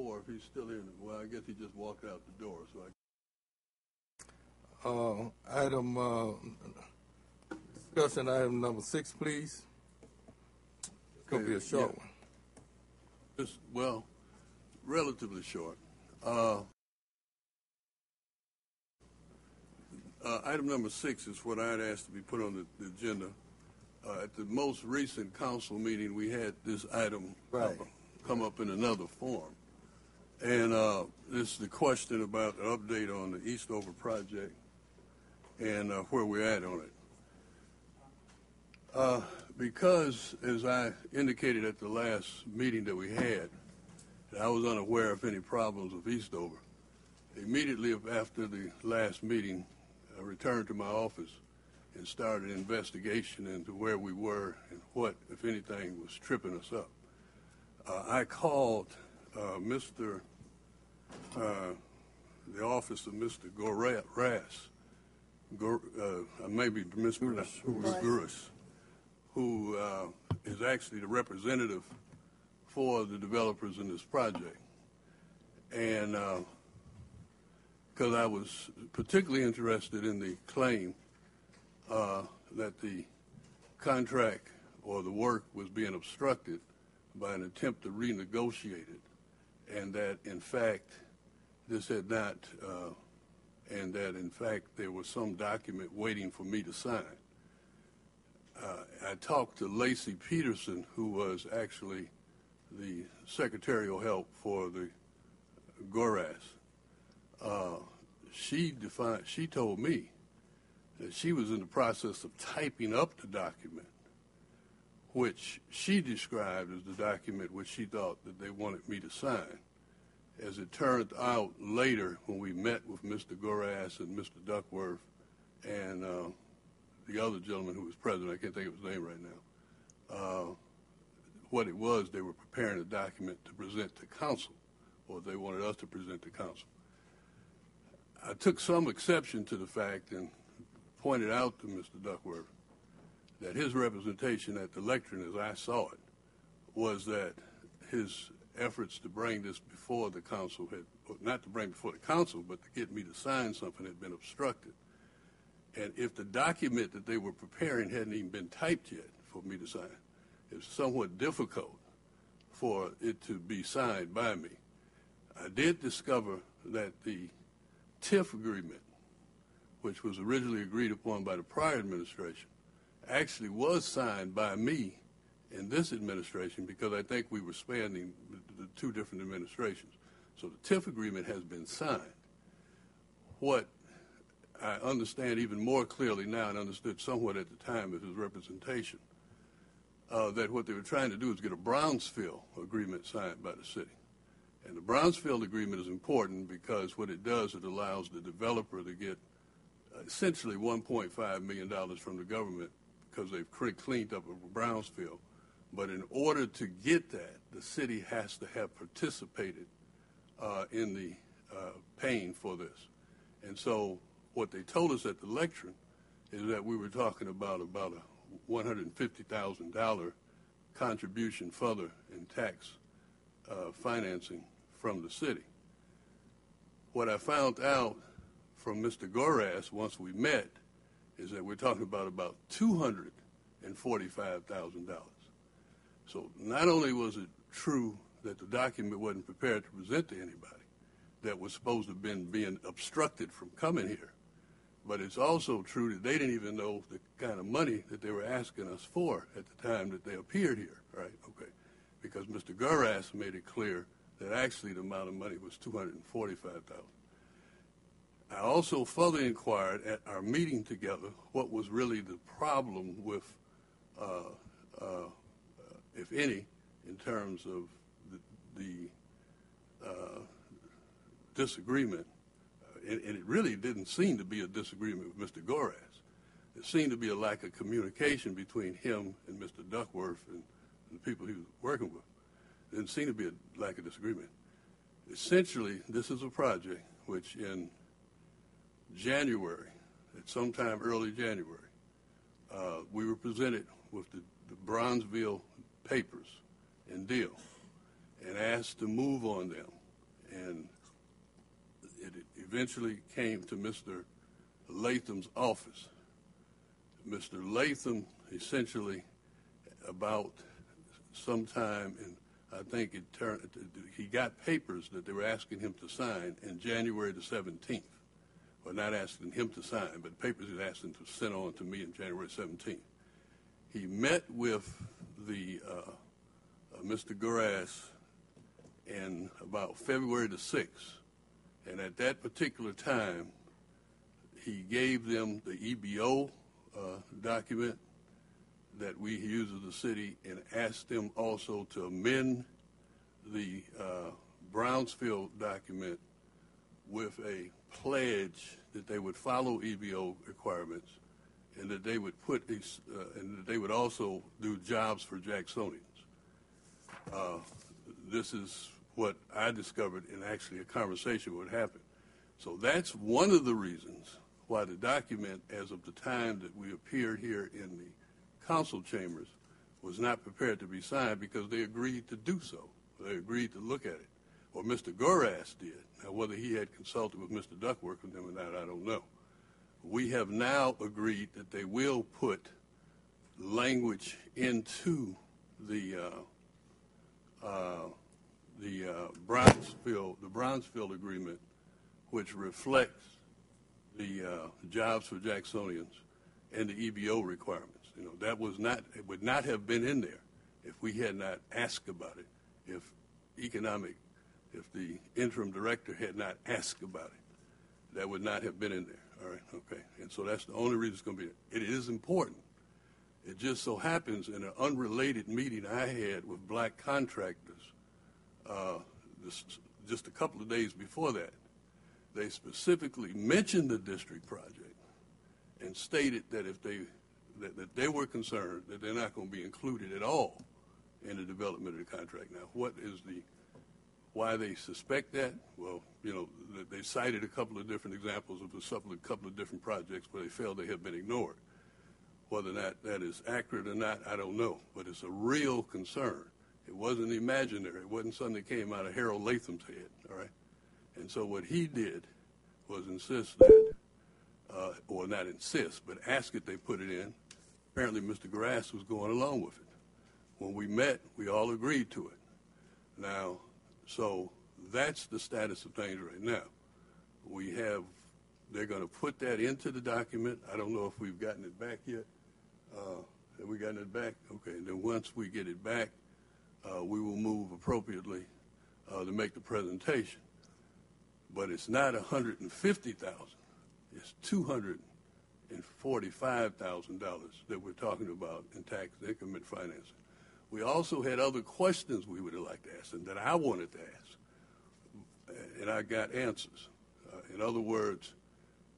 4, if he's still in. Well, I guess he just walked out the door. So discussing item number 6, please. It's going to be a short one. Well, relatively short. Item number 6 is what I had asked to be put on the agenda. At the most recent council meeting, we had this item come up in another form. And this is the question about the update on the Eastover project and where we're at on it. Because, as I indicated at the last meeting that we had, I was unaware of any problems with Eastover. Immediately after the last meeting, I returned to my office and started an investigation into where we were and what, if anything, was tripping us up. I called the office of Mr. Goras, maybe Mr. Guras, who is actually the representative for the developers in this project. And because I was particularly interested in the claim that the contract or the work was being obstructed by an attempt to renegotiate it, and that in fact this had not, and that in fact there was some document waiting for me to sign. I talked to Lacey Peterson, who was actually the secretarial help for the Goras. She told me that she was in the process of typing up the document, which she described as the document which she thought that they wanted me to sign. As it turned out later, when we met with Mr. Goras and Mr. Duckworth and the other gentleman who was president, I can't think of his name right now, what it was, they were preparing a document to present to council, or they wanted us to present to council. I took some exception to the fact and pointed out to Mr. Duckworth that his representation at the lectern, as I saw it, was that his efforts to bring this before the council not to bring before the council, but to get me to sign something had been obstructed. And if the document that they were preparing hadn't even been typed yet for me to sign, it was somewhat difficult for it to be signed by me. I did discover that the TIF agreement, which was originally agreed upon by the prior administration, actually was signed by me in this administration, because I think we were spanning the 2 different administrations. So the TIF agreement has been signed. What I understand even more clearly now, and understood somewhat at the time of his representation, that what they were trying to do is get a Brownsville agreement signed by the city. And the Brownsville agreement is important because what it does, it allows the developer to get essentially $1.5 million from the government because they've cleaned up Brownsville. But in order to get that, the city has to have participated in the paying for this. And so what they told us at the lectern is that we were talking about a $150,000 contribution further in tax financing from the city. What I found out from Mr. Goras once we met is that we're talking about $245,000. So not only was it true that the document wasn't prepared to present to anybody that was supposed to have been being obstructed from coming here, but it's also true that they didn't even know the kind of money that they were asking us for at the time that they appeared here, right? Okay. Because Mr. Goras made it clear that actually the amount of money was $245,000. I also further inquired at our meeting together what was really the problem with, if any, in terms of the disagreement. And it really didn't seem to be a disagreement with Mr. Goras. It seemed to be a lack of communication between him and Mr. Duckworth and the people he was working with. There didn't seem to be a lack of disagreement. Essentially, this is a project which in January, at sometime early January, we were presented with the Brownsville papers and deal and asked to move on them and it eventually came to Mr. Latham's office. Mr. Latham essentially, about sometime in, I think he got papers that they were asking him to sign in January the 17th. Well, not asking him to sign, but papers he asked him to send on to me in January 17th. He met with the Mr. Gurass in about February the 6th, and at that particular time, he gave them the EBO document that we use as a city and asked them also to amend the Brownsfield document with a pledge that they would follow EBO requirements and that they would put these, and that they would also do jobs for Jacksonians. This is what I discovered in actually a conversation would happen. So that's one of the reasons why the document, as of the time that we appeared here in the council chambers, was not prepared to be signed because they agreed to do so. They agreed to look at it. Or Mr. Gurass did. Now, whether he had consulted with Mr. Duckworth and them or not, I don't know. We have now agreed that they will put language into the Brownsfield agreement, which reflects the jobs for Jacksonians and the EBO requirements. You know, that was not, it would not have been in there if we had not asked about it, if the interim director had not asked about it. That would not have been in there. All right, okay. And so that's the only reason it's going to be there. It is important. It just so happens in an unrelated meeting I had with black contractors just a couple of days before that, they specifically mentioned the district project and stated that if that they were concerned that they're not going to be included at all in the development of the contract. Now, why they suspect that? Well, you know, they cited a couple of different examples of a couple of different projects where they felt they have been ignored. Whether or not that is accurate or not, I don't know, but it's a real concern. It wasn't imaginary. It wasn't something that came out of Harold Latham's head, all right? And so what he did was insist that, or not insist, but ask that they put it in. Apparently Mr. Grass was going along with it. When we met, we all agreed to it. Now, so that's the status of things right now. They're going to put that into the document. I don't know if we've gotten it back yet. Have we gotten it back? Okay, and then once we get it back, we will move appropriately to make the presentation. But it's not $150,000. It's $245,000 that we're talking about in tax increment financing. We also had other questions we would have liked to ask and that I wanted to ask, and I got answers. In other words,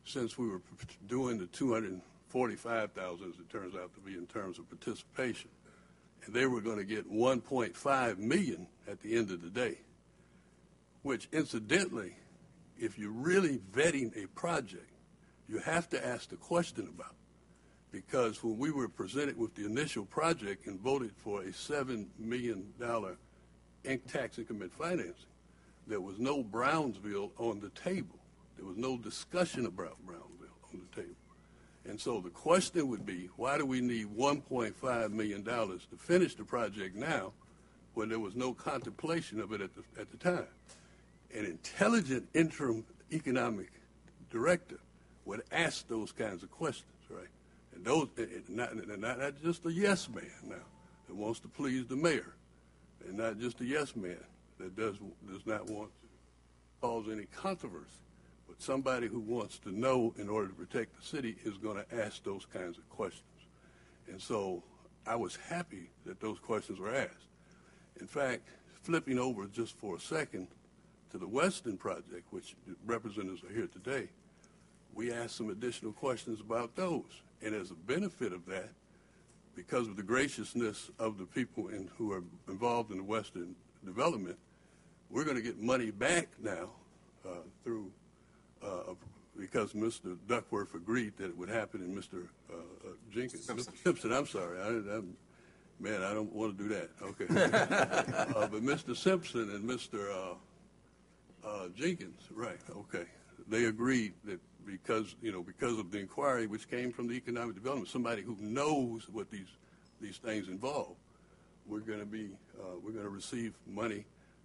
since we were doing the $245,000, as it turns out to be in terms of participation, and they were going to get $1.5 million at the end of the day, which incidentally, if you're really vetting a project, you have to ask the question about. Because when we were presented with the initial project and voted for a $7 million tax increment financing, there was no Brownsville on the table. There was no discussion about Brownsville on the table. And so the question would be, why do we need $1.5 million to finish the project now when there was no contemplation of it at the time? An intelligent interim economic director would ask those kinds of questions, right? And those, not just a yes man now that wants to please the mayor, and not just a yes man that does not want to cause any controversy, but somebody who wants to know in order to protect the city is going to ask those kinds of questions. And so I was happy that those questions were asked. In fact, flipping over just for a second to the Weston project, which the representatives are here today, we asked some additional questions about those. And as a benefit of that, because of the graciousness of the people who are involved in the Western development, we're going to get money back now because Mr. Duckworth agreed that it would happen in Mr. Jenkins. Mr. Simpson, I'm sorry. Man, I don't want to do that. Okay. But Mr. Simpson and Mr. Jenkins, right, okay. They agreed that because of the inquiry which came from the economic development, somebody who knows what these things involve, we're going to receive money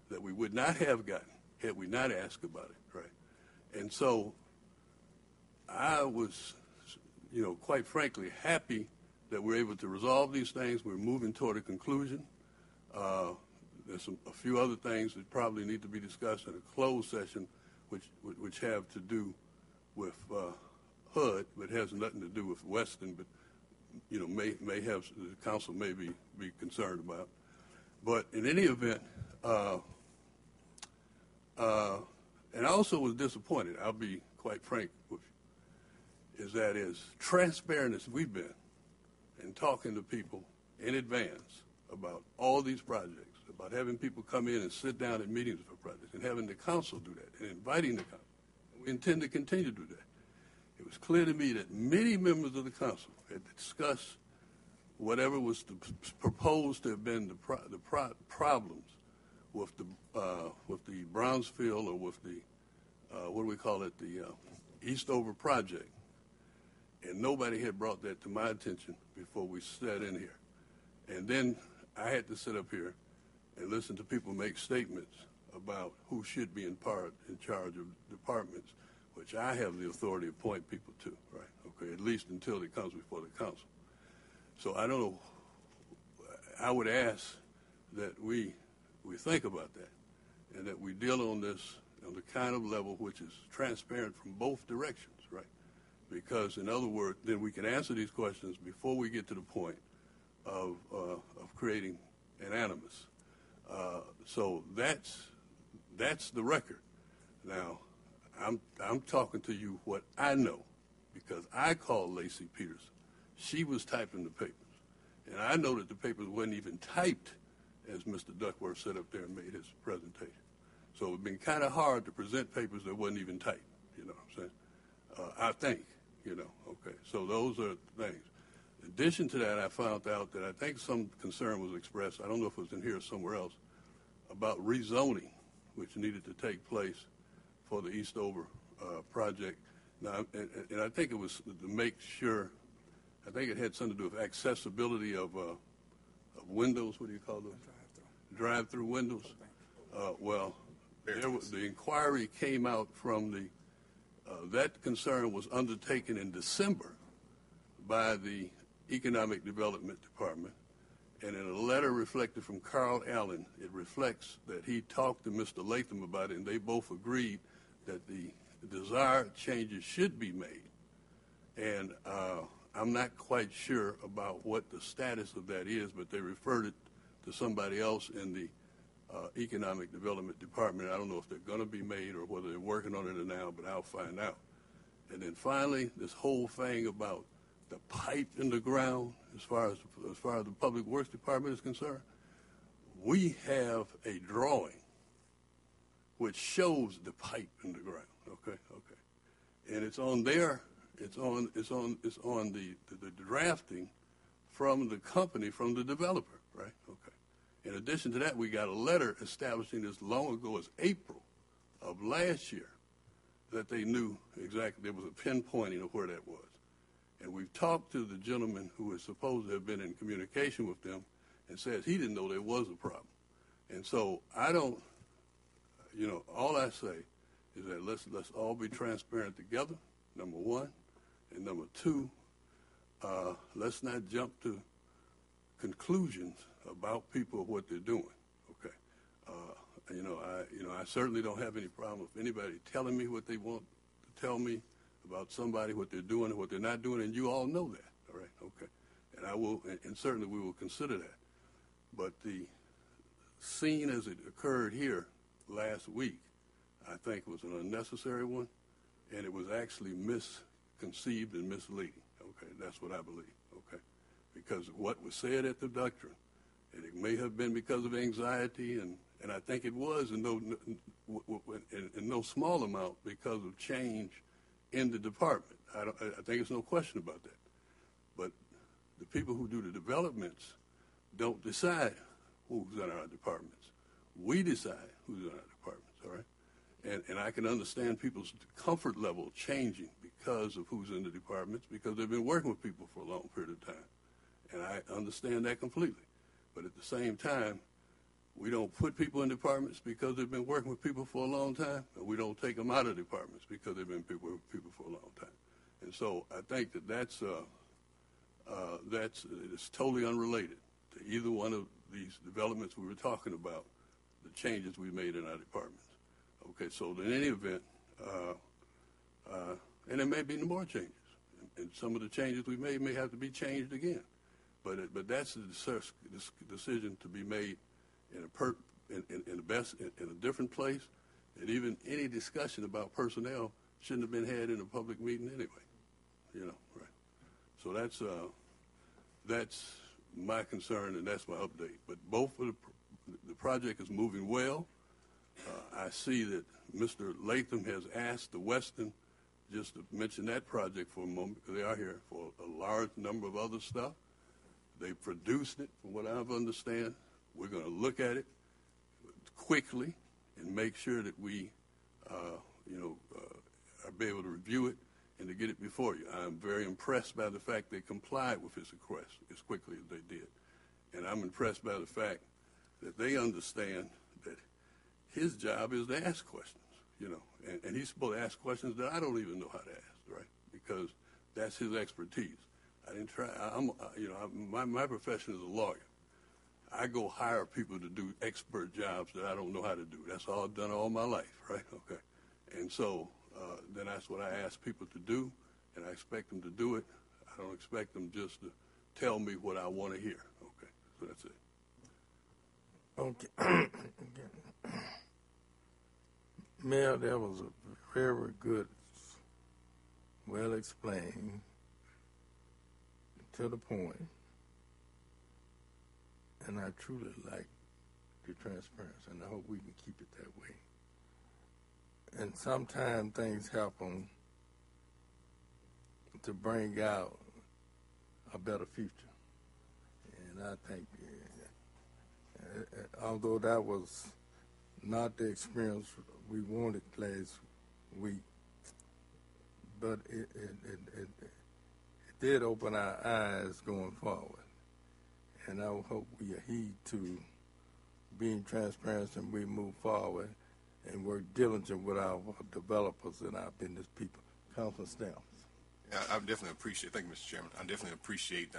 that we would not have gotten had we not asked about it, right? And so I was, quite frankly, happy that we're able to resolve these things. We're moving toward a conclusion. There's a few other things that probably need to be discussed in a closed session, which have to do with HUD, but has nothing to do with Weston, but may have, the council may be concerned about. But in any event, and I also was disappointed, I'll be quite frank with you, is that as transparent as we've been in talking to people in advance about all these projects, about having people come in and sit down at meetings for projects, and having the council do that, and inviting the council. We intend to continue to do that. It was clear to me that many members of the council had discussed whatever was proposed to have been the problems with the Brownsville, or with the what do we call it, the Eastover project, and nobody had brought that to my attention before we sat in here. And then I had to sit up here and listen to people make statements about who should be in charge of departments, which I have the authority to appoint people to, right? Okay, at least until it comes before the council. So I don't know. I would ask that we think about that, and that we deal on this on the kind of level which is transparent from both directions, right? Because in other words, then we can answer these questions before we get to the point of creating an animus. So that's the record. Now, I'm talking to you what I know, because I called Lacey Peterson. She was typing the papers, and I know that the papers wasn't even typed as Mr. Duckworth sat up there and made his presentation. So it's been kind of hard to present papers that wasn't even typed. You know what I'm saying? I think. Okay. So those are things. In addition to that, I found out that I think some concern was expressed, I don't know if it was in here or somewhere else, about rezoning, which needed to take place for the Eastover project. Now, and I think it was to make sure, I think it had something to do with accessibility of windows. What do you call those? Drive-through windows. Well, the inquiry came out from that concern was undertaken in December by the Economic Development Department, and in a letter reflected from Carl Allen, it reflects that he talked to Mr. Latham about it, and they both agreed that the desired changes should be made. And I'm not quite sure about what the status of that is, but they referred it to somebody else in the Economic Development Department. I don't know if they're going to be made or whether they're working on it now, but I'll find out. And then finally, this whole thing about the pipe in the ground, as far as the Public Works Department is concerned, we have a drawing which shows the pipe in the ground. Okay, and it's on there. It's on the drafting from the company, from the developer, right? Okay. In addition to that, we got a letter establishing as long ago as April of last year that they knew exactly, there was a pinpointing of where that was. And we've talked to the gentleman who is supposed to have been in communication with them and says he didn't know there was a problem. And so I don't, all I say is that let's all be transparent together, number one. And number two, let's not jump to conclusions about people of what they're doing. Okay, I certainly don't have any problem with anybody telling me what they want to tell me about somebody, what they're doing and what they're not doing, and you all know that. All right, okay, and I will, and certainly we will consider that. But the scene as it occurred here last week, I think was an unnecessary one, and it was actually misconceived and misleading. Okay, that's what I believe. Okay, because what was said at the doctrine, and it may have been because of anxiety, and I think it was in no small amount because of change in the department. I think there's no question about that. But the people who do the developments don't decide who's in our departments. We decide who's in our departments, all right? And I can understand people's comfort level changing because of who's in the departments, because they've been working with people for a long period of time. And I understand that completely. But at the same time, we don't put people in departments because they've been working with people for a long time, and we don't take them out of departments because they've been working with people for a long time. And so I think that's it's totally unrelated to either one of these developments we were talking about, the changes we made in our departments. Okay, so in any event, and there may be more changes, and some of the changes we made may have to be changed again. But that's the decision to be made in a different place, and even any discussion about personnel shouldn't have been had in a public meeting anyway. Right? So that's my concern, and that's my update. But both of the project is moving well. I see that Mr. Latham has asked the Weston just to mention that project for a moment, because they are here for a large number of other stuff. They produced it, from what I understand. We're going to look at it quickly and make sure that we, are be able to review it and to get it before you. I'm very impressed by the fact they complied with his request as quickly as they did. And I'm impressed by the fact that they understand that his job is to ask questions, and he's supposed to ask questions that I don't even know how to ask, right? Because that's his expertise. I didn't try. My profession is a lawyer. I go hire people to do expert jobs that I don't know how to do. That's all I've done all my life, right? Okay. And so then that's what I ask people to do, and I expect them to do it. I don't expect them just to tell me what I want to hear. Okay. So that's it. Okay. Mayor, that was a very good, well explained, to the point, and I truly like the transparency, and I hope we can keep it that way. And sometimes things happen to bring out a better future, and I think, although that was not the experience we wanted last week, but it did open our eyes going forward. And I hope we heed to being transparent and we move forward and work diligent with our developers and our business people. Councilman Stamps. Yeah, I definitely appreciate, thank you, Mr. Chairman. I definitely appreciate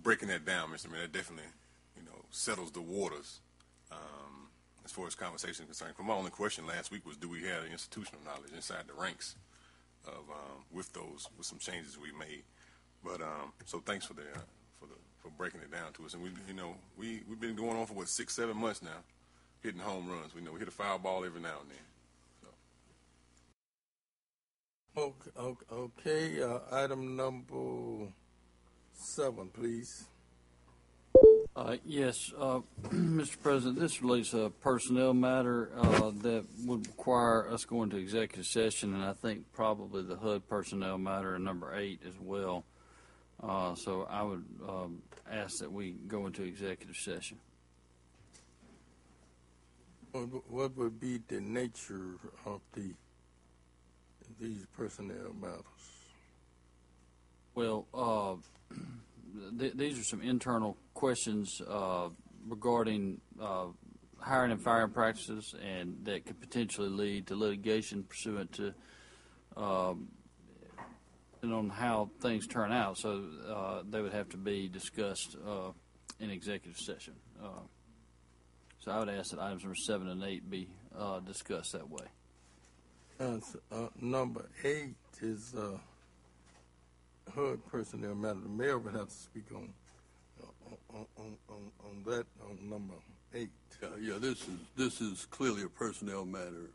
breaking that down, Mr. Mayor. That definitely, settles the waters as far as conversation is concerned. For my only question last week was, do we have institutional knowledge inside the ranks of with some changes we made? But so thanks for breaking it down to us. And we've been going on for 6-7 months now, hitting home runs. We hit a foul ball every now and then. So. Okay. Item number 7, please. Yes, Mr. President, this relates to a personnel matter that would require us going to executive session, and I think probably the HUD personnel matter in number 8 as well. So I would ask that we go into executive session. What would be the nature of these personnel matters? Well, these are some internal questions regarding hiring and firing practices, and that could potentially lead to litigation pursuant to and on how things turn out. So they would have to be discussed in executive session. So I would ask that items number 7 and 8 be discussed that way. Number 8 is HUD personnel matter. The mayor would have to speak on that on number 8. Yeah, this is clearly a personnel matter.